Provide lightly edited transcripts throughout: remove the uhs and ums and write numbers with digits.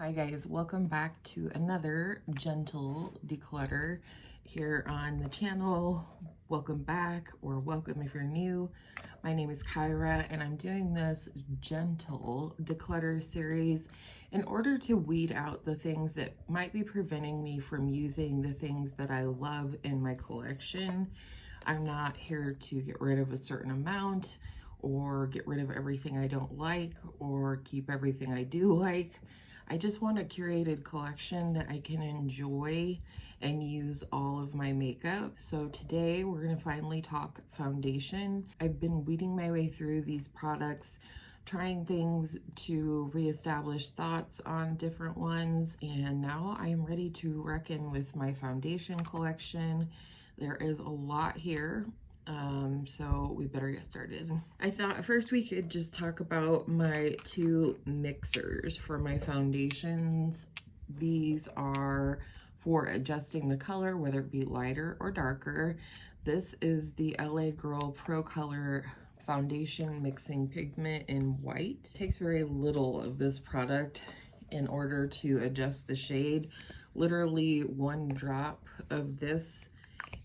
Hi guys, welcome back to another gentle declutter here on the channel. Welcome back, or welcome if you're new. My name is Kyra and I'm doing this gentle declutter series in order to weed out the things that might be preventing me from using the things that I love in my collection. I'm not here to get rid of a certain amount or get rid of everything I don't like or keep everything I do like. I just want a curated collection that I can enjoy and use all of my makeup. So today we're going to finally talk foundation. I've been weeding my way through these products, trying things to reestablish thoughts on different ones, and now I am ready to reckon with my foundation collection. There is a lot here. So we better get started. I thought first we could just talk about my two mixers for my foundations. These are for adjusting the color, whether it be lighter or darker. This is the LA Girl Pro Color Foundation Mixing Pigment in white. It takes very little of this product in order to adjust the shade. Literally one drop of this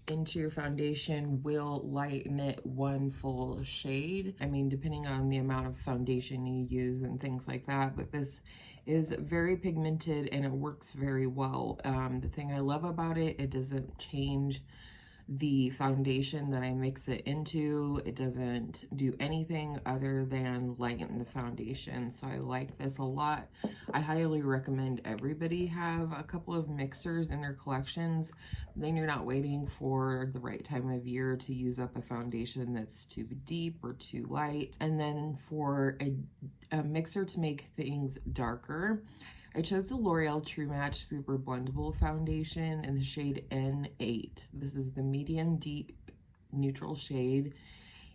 into your foundation will lighten it one full shade. I mean, depending on the amount of foundation you use and things like that, but this is very pigmented and it works very well. The thing I love about it, it doesn't change the foundation that I mix it into. It doesn't do anything other than lighten the foundation. So I like this a lot. I highly recommend everybody have a couple of mixers in their collections. Then you're not waiting for the right time of year to use up a foundation that's too deep or too light. And then for a mixer to make things darker, I chose the L'Oreal True Match Super Blendable Foundation in the shade N8. This is the medium deep neutral shade,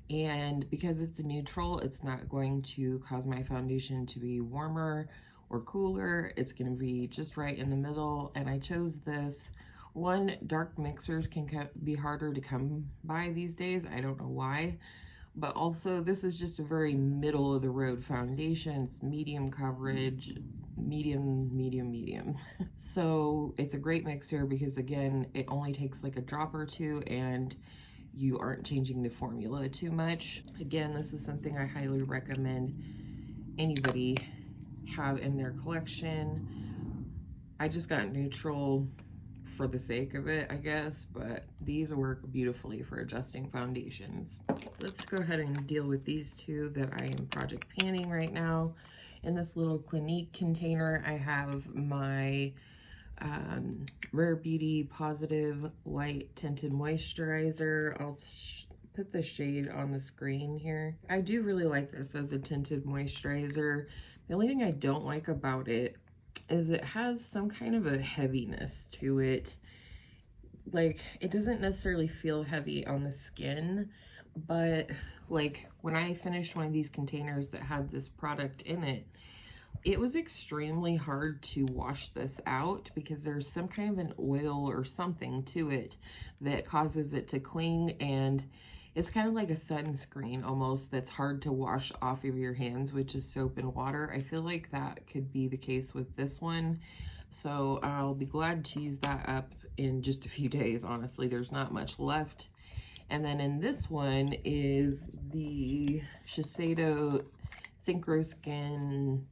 and because it's a neutral, it's not going to cause my foundation to be warmer or cooler. It's going to be just right in the middle, and I chose this. One, dark mixers can be harder to come by these days. I don't know why. But also, this is just a very middle of the road foundation. It's medium coverage, medium. So it's a great mixer because, again, it only takes like a drop or two and you aren't changing the formula too much. Again, this is something I highly recommend anybody have in their collection. I just got neutral for the sake of it, I guess, but these work beautifully for adjusting foundations. Let's go ahead and deal with these two that I am project panning right now. In this little Clinique container, I have my Rare Beauty Positive Light Tinted Moisturizer. I'll put the shade on the screen here. I do really like this as a tinted moisturizer. The only thing I don't like about it is it has some kind of a heaviness to it. Like, it doesn't necessarily feel heavy on the skin, but like when I finished one of these containers that had this product in it, it was extremely hard to wash this out because there's some kind of an oil or something to it that causes it to cling, and it's kind of like a sunscreen almost that's hard to wash off of your hands, which is soap and water. I feel like that could be the case with this one. So I'll be glad to use that up in just a few days. Honestly, there's not much left. And then in this one is the Shiseido Synchro Skin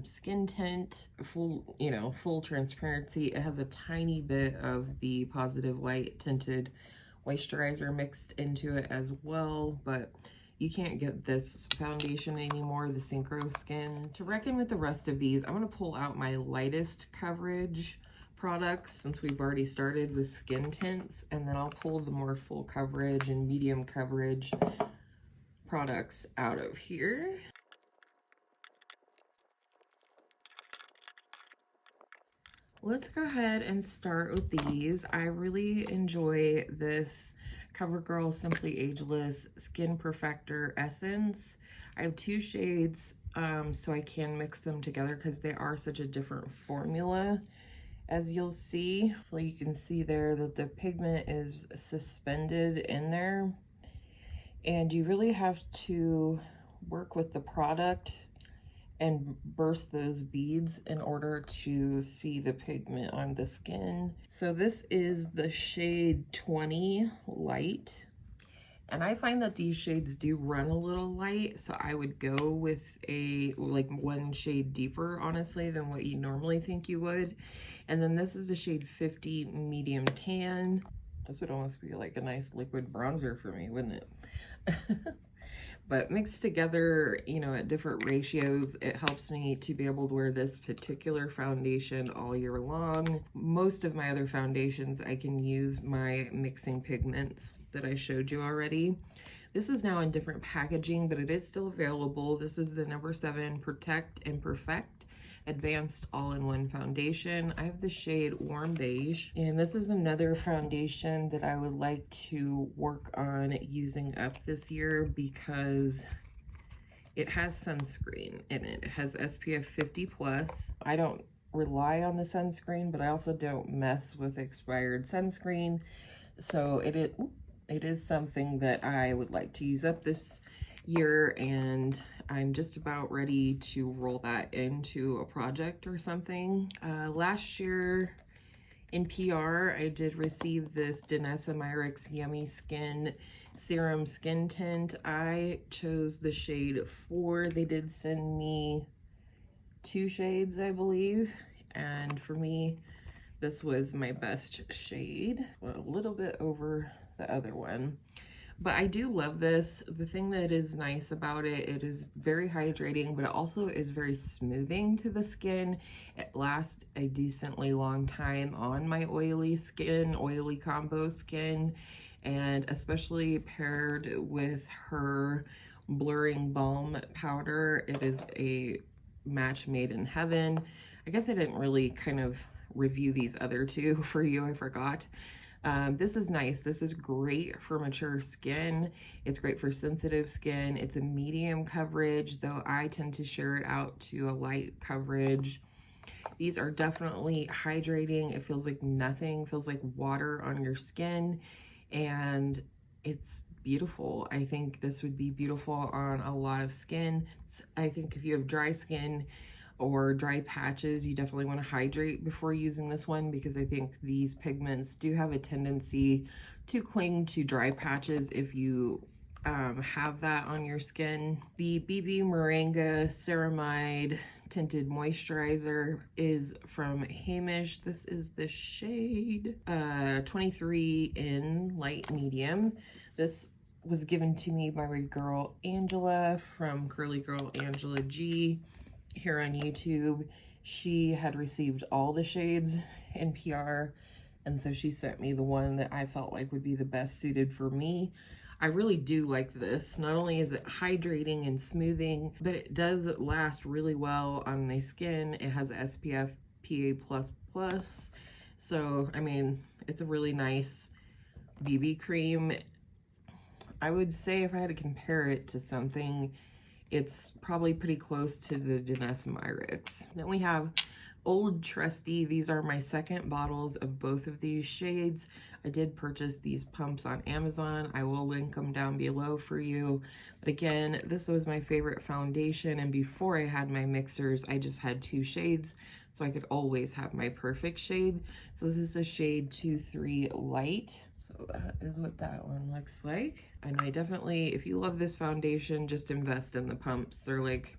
skin tint, full transparency. It has a tiny bit of the Positive Light Tinted moisturizer mixed into it as well, but you can't get this foundation anymore, the Synchro Skin. To reckon with the rest of these, I'm going to pull out my lightest coverage products since we've already started with skin tints, and then I'll pull the more full coverage and medium coverage products out of here. Let's go ahead and start with these. I really enjoy this CoverGirl Simply Ageless Skin Perfector Essence. I have two shades, so I can mix them together because they are such a different formula. As you'll see, well, you can see there that the pigment is suspended in there, and you really have to work with the product and burst those beads in order to see the pigment on the skin. So this is the shade 20 Light. And I find that these shades do run a little light, so I would go with a like one shade deeper, honestly, than what you normally think you would. And then this is the shade 50 Medium Tan. This would almost be like a nice liquid bronzer for me, wouldn't it? But mixed together, you know, at different ratios, it helps me to be able to wear this particular foundation all year long. Most of my other foundations, I can use my mixing pigments that I showed you already. This is now in different packaging, but it is still available. This is the number 7 Protect and Perfect Advanced All-in-One Foundation. I have the shade Warm Beige, and this is another foundation that I would like to work on using up this year because it has sunscreen in it. It has SPF 50+. I don't rely on the sunscreen, but I also don't mess with expired sunscreen. So it is something that I would like to use up this year, and I'm just about ready to roll that into a project or something. Last year in PR, I did receive this Danessa Myricks Yummy Skin Serum Skin Tint. I chose the shade 4. They did send me 2 shades, I believe, and for me, this was my best shade, a little bit over the other one. But I do love this. The thing that is nice about it, it is very hydrating, but it also is very smoothing to the skin. It lasts a decently long time on my oily skin, oily combo skin, and especially paired with her blurring balm powder, it is a match made in heaven. I guess I didn't really kind of review these other two for you, I forgot. This is nice. This is great for mature skin. It's great for sensitive skin. It's a medium coverage, though I tend to share it out to a light coverage. These are definitely hydrating. It feels like nothing, feels like water on your skin, and it's beautiful. I think this would be beautiful on a lot of skin. I think if you have dry skin or dry patches, you definitely want to hydrate before using this one, because I think these pigments do have a tendency to cling to dry patches if you have that on your skin. The BB Moringa Ceramide Tinted Moisturizer is from Hamish. This is the shade 23 in light medium. This was given to me by my girl Angela from Curly Girl Angela G here on YouTube. She had received all the shades in PR, and so she sent me the one that I felt like would be the best suited for me. I really do like this. Not only is it hydrating and smoothing, but it does last really well on my skin. It has SPF PA++. So, I mean, it's a really nice BB cream. I would say if I had to compare it to something, it's probably pretty close to the Danessa Myricks. Then we have Old Trusty. These are my second bottles of both of these shades. I did purchase these pumps on Amazon. I will link them down below for you. But again, this was my favorite foundation, and before I had my mixers, I just had 2 shades, so I could always have my perfect shade. So this is a shade 2-3 Light. So that is what that one looks like. And I definitely, if you love this foundation, just invest in the pumps. They're like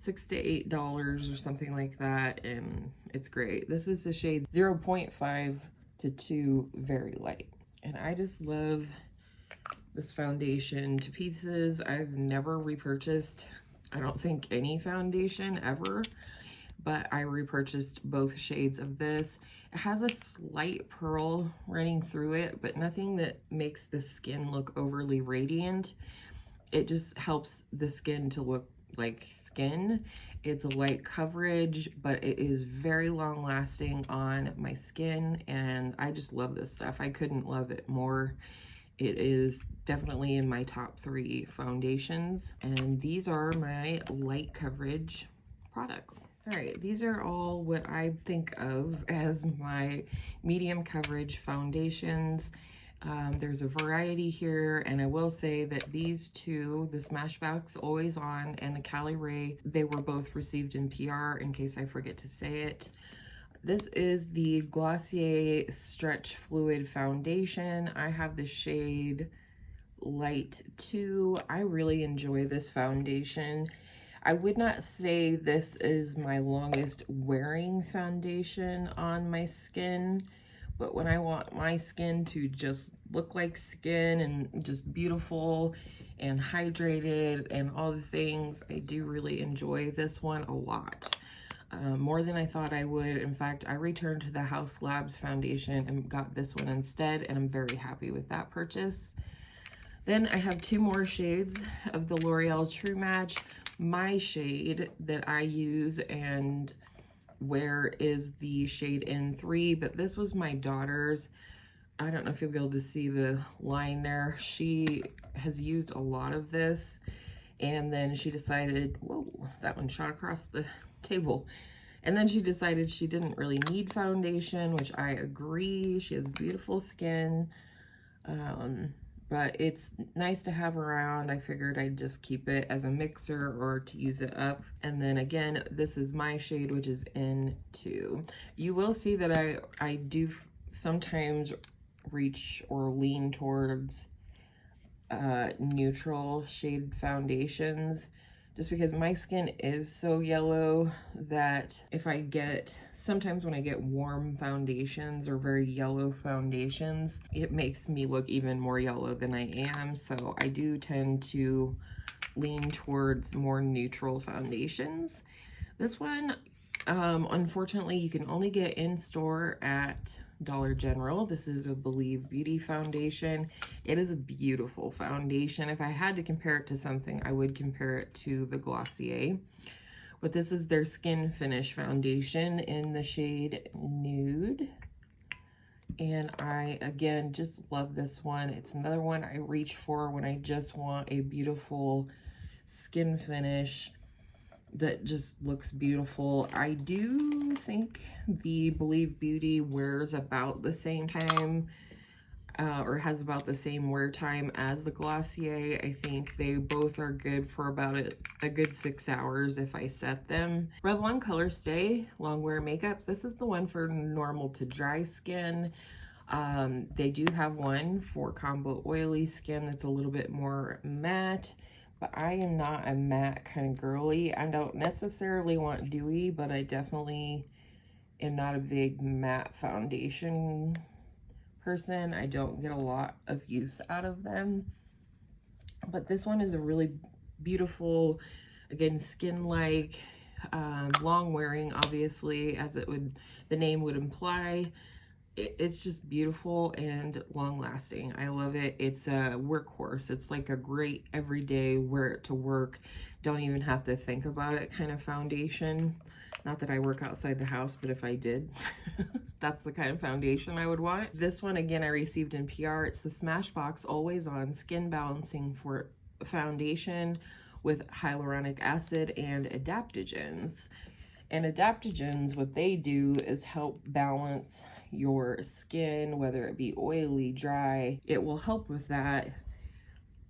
$6 to $8 or something like that, and it's great. This is the shade 0.5 to 2 Very Light. And I just love this foundation to pieces. I've never repurchased, I don't think, any foundation ever, but I repurchased both shades of this. It has a slight pearl running through it, but nothing that makes the skin look overly radiant. It just helps the skin to look like skin. It's a light coverage, but it is very long lasting on my skin, and I just love this stuff. I couldn't love it more. It is definitely in my top 3 foundations, and these are my light coverage products. All right, these are all what I think of as my medium coverage foundations. There's a variety here, and I will say that these two, the Smashbox Always On and the Cali Ray, they were both received in PR, in case I forget to say it. This is the Glossier Stretch Fluid Foundation. I have the shade Light 2. I really enjoy this foundation. I would not say this is my longest wearing foundation on my skin, but when I want my skin to just look like skin and just beautiful and hydrated and all the things, I do really enjoy this one a lot. More than I thought I would. In fact, I returned to the House Labs foundation and got this one instead, and I'm very happy with that purchase. Then I have two more shades of the L'Oreal True Match. My shade that I use and wear is the shade N3, but this was my daughter's. I don't know if you'll be able to see the line there. She has used a lot of this, and then she decided, whoa, that one shot across the table. And then she decided she didn't really need foundation, which I agree. She has beautiful skin. But it's nice to have around. I figured I'd just keep it as a mixer or to use it up. And then again, this is my shade, which is N2. You will see that I do sometimes reach or lean towards neutral shade foundations, just because my skin is so yellow that if I get, sometimes when I get warm foundations or very yellow foundations, it makes me look even more yellow than I am. So I do tend to lean towards more neutral foundations. This one, unfortunately, you can only get in store at Dollar General. This is a Believe Beauty foundation. It is a beautiful foundation. If I had to compare it to something, I would compare it to the Glossier. But this is their Skin Finish foundation in the shade Nude. And I, again, just love this one. It's another one I reach for when I just want a beautiful skin finish that just looks beautiful. I do think the Believe Beauty wears about the same time, or has about the same wear time as the Glossier. I think they both are good for about a good 6 hours if I set them. Revlon Color Stay Long Wear Makeup. This is the one for normal to dry skin. They do have one for combo oily skin that's a little bit more matte. But I am not a matte kind of girly. I don't necessarily want dewy, but I definitely am not a big matte foundation person. I don't get a lot of use out of them. But this one is a really beautiful, again, skin-like, long wearing, obviously, as it would, the name would imply. It's just beautiful and long lasting. I love it. It's a workhorse. It's like a great everyday wear it to work, don't even have to think about it kind of foundation. Not that I work outside the house, but if I did, that's the kind of foundation I would want. This one, again, I received in PR. It's the Smashbox Always On Skin Balancing for Foundation with hyaluronic acid and adaptogens. And adaptogens, what they do is help balance your skin, whether it be oily, dry. It will help with that.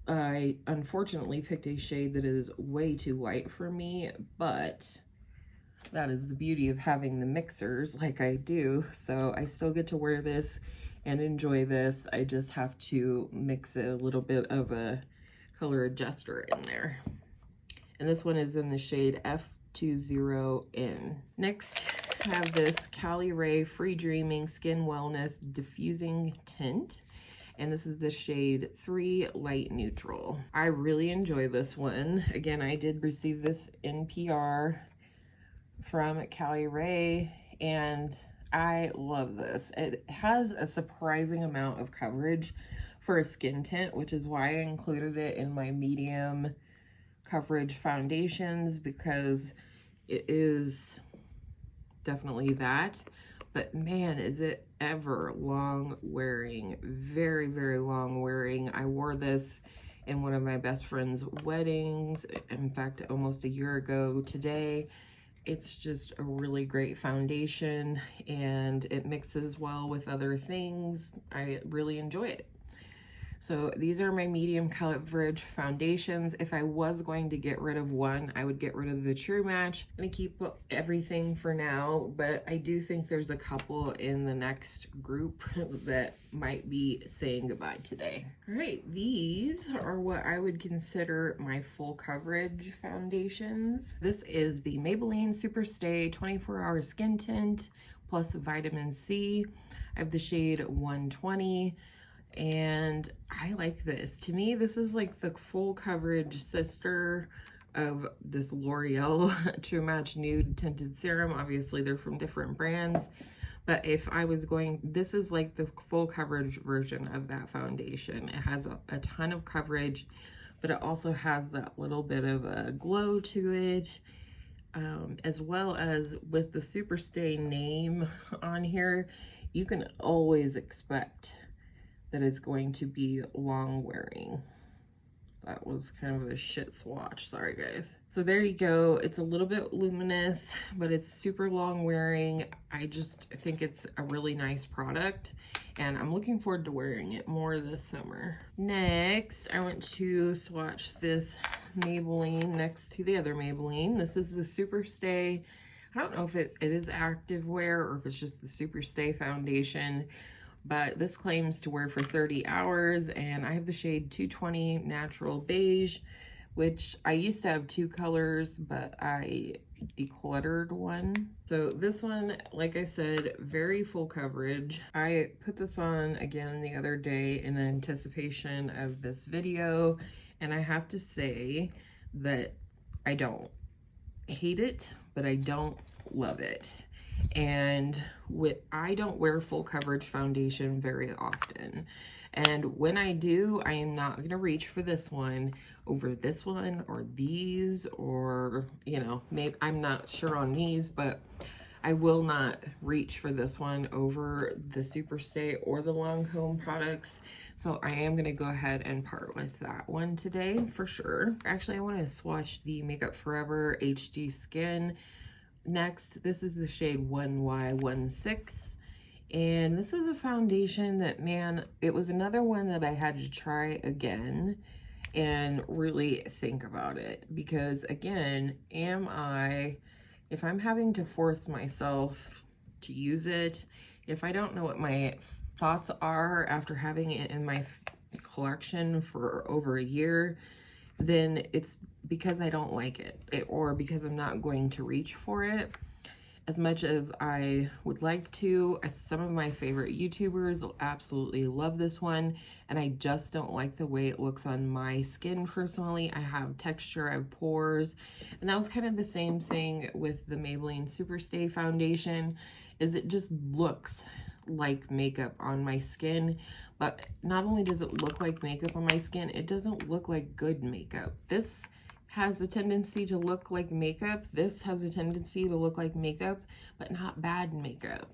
I unfortunately picked a shade that is way too light for me, but that is the beauty of having the mixers like I do. So I still get to wear this and enjoy this. I just have to mix a little bit of a color adjuster in there. And this one is in the shade F20N. Next, I have this Cali Ray Free Dreaming Skin Wellness Diffusing Tint. And this is the shade 3 Light Neutral. I really enjoy this one. Again, I did receive this in PR from Cali Ray, and I love this. It has a surprising amount of coverage for a skin tint, which is why I included it in my medium coverage foundations, because it is definitely that. But man, is it ever long wearing. Very, very long wearing. I wore this in one of my best friend's weddings, in fact, almost a year ago today. It's just a really great foundation, and it mixes well with other things. I really enjoy it. So these are my medium coverage foundations. If I was going to get rid of one, I would get rid of the True Match. I'm gonna keep everything for now, but I do think there's a couple in the next group that might be saying goodbye today. All right, these are what I would consider my full coverage foundations. This is the Maybelline Superstay 24-Hour Skin Tint plus Vitamin C. I have the shade 120. And I like this. To me, this is like the full coverage sister of this L'Oreal True Match Nude Tinted Serum. Obviously, they're from different brands. But if I was going, this is like the full coverage version of that foundation. It has a ton of coverage, but it also has that little bit of a glow to it. As well as with the Superstay name on here, you can always expect that it's going to be long wearing. That was kind of a shit swatch, sorry guys. So there you go. It's a little bit luminous, but it's super long wearing. I just think it's a really nice product and I'm looking forward to wearing it more this summer. Next, I went to swatch this Maybelline next to the other Maybelline. This is the Superstay. I don't know if it is activewear or if it's just the Superstay foundation, but this claims to wear for 30 hours and I have the shade 220 Natural Beige, which I used to have two colors, but I decluttered one. So this one, like I said, very full coverage. I put this on again the other day in anticipation of this video, and I have to say that I don't hate it, but I don't love it. And I don't wear full coverage foundation very often. And when I do, I am not going to reach for this one over this one or these, or, you know, maybe I'm not sure on these, but I will not reach for this one over the Superstay or the Lancome products. So I am going to go ahead and part with that one today for sure. Actually, I want to swatch the Makeup Forever HD Skin next. This is the shade 1Y16. And this is a foundation that, man, it was another one that I had to try again and really think about it. Because again, if I'm having to force myself to use it, if I don't know what my thoughts are after having it in my collection for over a year, then it's because I don't like it, or because I'm not going to reach for it as much as I would like to. Some of my favorite YouTubers will absolutely love this one, and I just don't like the way it looks on my skin personally. I have texture, I have pores, and that was kind of the same thing with the Maybelline Superstay foundation, is it just looks like makeup on my skin. But not only does it look like makeup on my skin, it doesn't look like good makeup. This has a tendency to look like makeup. This has a tendency to look like makeup, but not bad makeup.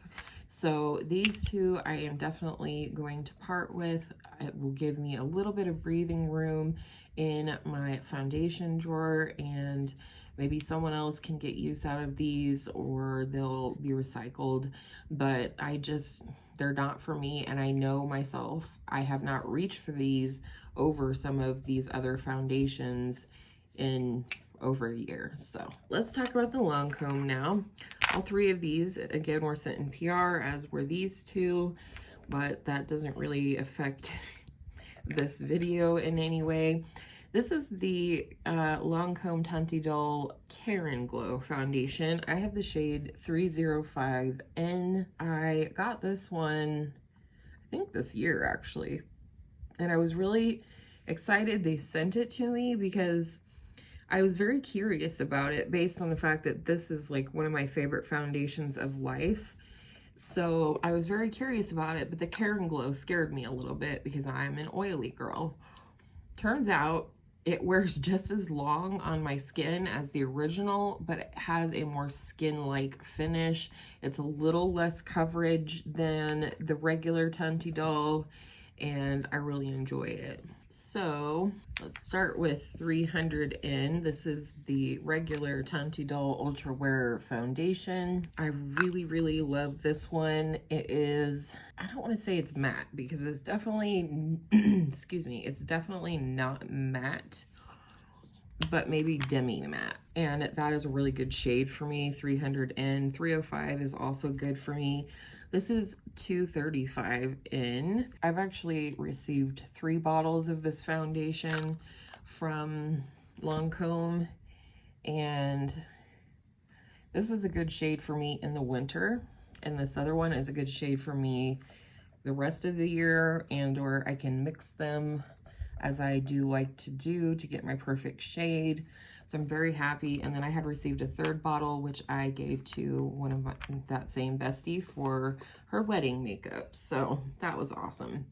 So these two I am definitely going to part with. It will give me a little bit of breathing room in my foundation drawer, and maybe someone else can get use out of these, or they'll be recycled. But they're not for me, and I know myself, I have not reached for these over some of these other foundations in over a year. So let's talk about the Lancome now. All three of these, again, were sent in PR, as were these two, but that doesn't really affect this video in any way. This is the Lancome Tanti Doll Karen Glow foundation. I have the shade 305N. I got this one, I think this year actually, and I was really excited they sent it to me because I was very curious about it based on the fact that this is like one of my favorite foundations of life. So I was very curious about it, but the Karen Glow scared me a little bit because I'm an oily girl. Turns out it wears just as long on my skin as the original, but it has a more skin-like finish. It's a little less coverage than the regular Tanti Doll, and I really enjoy it. So let's start with 300 in. This is the regular Tantidol Ultra Wear Foundation. I really love this one. It is, I don't want to say it's matte because it's definitely, excuse me, it's definitely not matte, but maybe demi matte. And that is a really good shade for me, 300 in. 305 is also good for me. This is 235 in. I've actually received 3 bottles of this foundation from Lancome, and this is a good shade for me in the winter, and this other one is a good shade for me the rest of the year, and or I can mix them as I do like to do to get my perfect shade. So I'm very happy. And then I had received a 3rd bottle, which I gave to one of that same bestie for her wedding makeup. So that was awesome.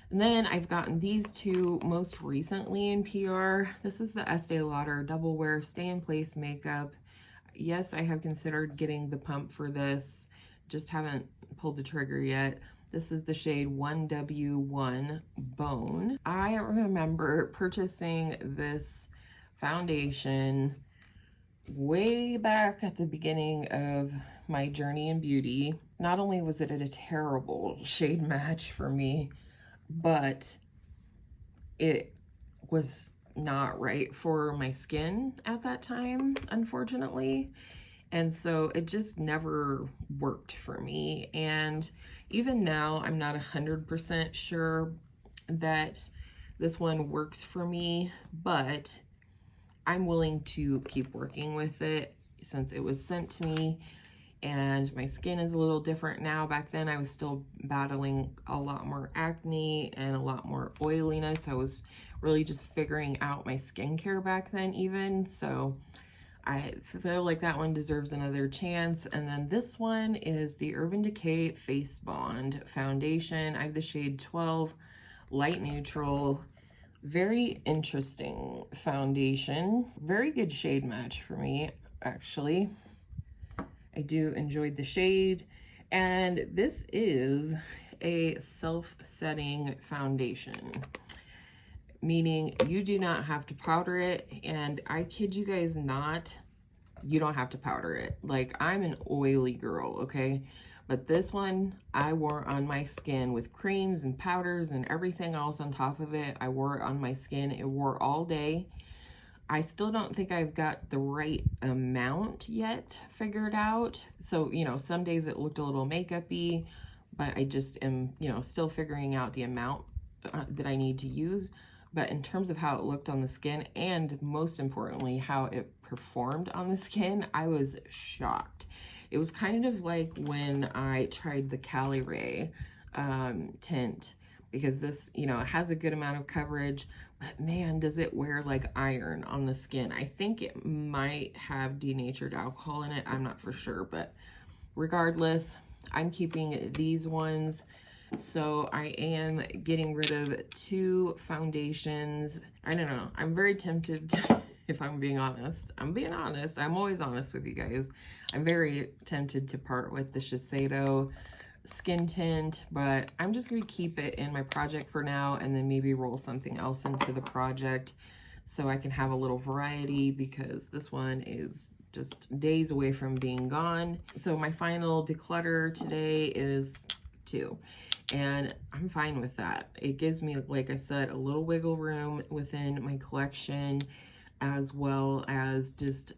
And then I've gotten these 2 most recently in PR. This is the Estee Lauder Double Wear Stay in Place Makeup. Yes, I have considered getting the pump for this, just haven't pulled the trigger yet. This is the shade 1W1 Bone. I remember purchasing this foundation way back at the beginning of my journey in beauty. Not only was it a terrible shade match for me, but it was not right for my skin at that time, unfortunately. And so it just never worked for me. And even now, I'm not 100% sure that this one works for me, but I'm willing to keep working with it since it was sent to me, and my skin is a little different now. Back then I was still battling a lot more acne and a lot more oiliness. I was really just figuring out my skincare back then even. So I feel like that one deserves another chance. And then this one is the Urban Decay Face Bond Foundation. I have the shade 12 Light Neutral. Very interesting foundation. Very good shade match for me, actually. I do enjoy the shade. And this is a self-setting foundation, meaning you do not have to powder it. And I kid you guys not, you don't have to powder it. Like, I'm an oily girl, okay? But this one, I wore on my skin with creams and powders and everything else on top of it. I wore it on my skin. It wore all day. I still don't think I've got the right amount yet figured out. So, you know, some days it looked a little makeup-y, but I just am, you know, still figuring out the amount that I need to use. But in terms of how it looked on the skin, and most importantly, how it performed on the skin, I was shocked. It was kind of like when I tried the Cali Ray tint, because this, you know, it has a good amount of coverage, but man, does it wear like iron on the skin. I think it might have denatured alcohol in it. I'm not for sure, but regardless, I'm keeping these ones. So I am getting rid of 2 foundations. I don't know. I'm very tempted to, if I'm being honest. I'm being honest. I'm always honest with you guys. I'm very tempted to part with the Shiseido skin tint, but I'm just going to keep it in my project for now and then maybe roll something else into the project so I can have a little variety, because this one is just days away from being gone. So my final declutter today is 2. And I'm fine with that. It gives me, like I said, a little wiggle room within my collection, as well as just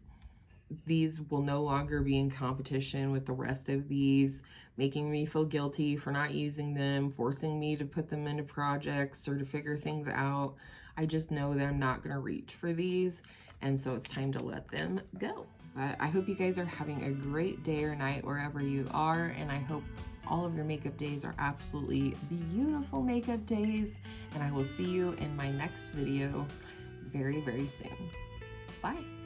these will no longer be in competition with the rest of these, making me feel guilty for not using them, forcing me to put them into projects or to figure things out. I just know that I'm not going to reach for these, and so it's time to let them go. But I hope you guys are having a great day or night wherever you are, and I hope all of your makeup days are absolutely beautiful makeup days, and I will see you in my next video very, very soon. Bye.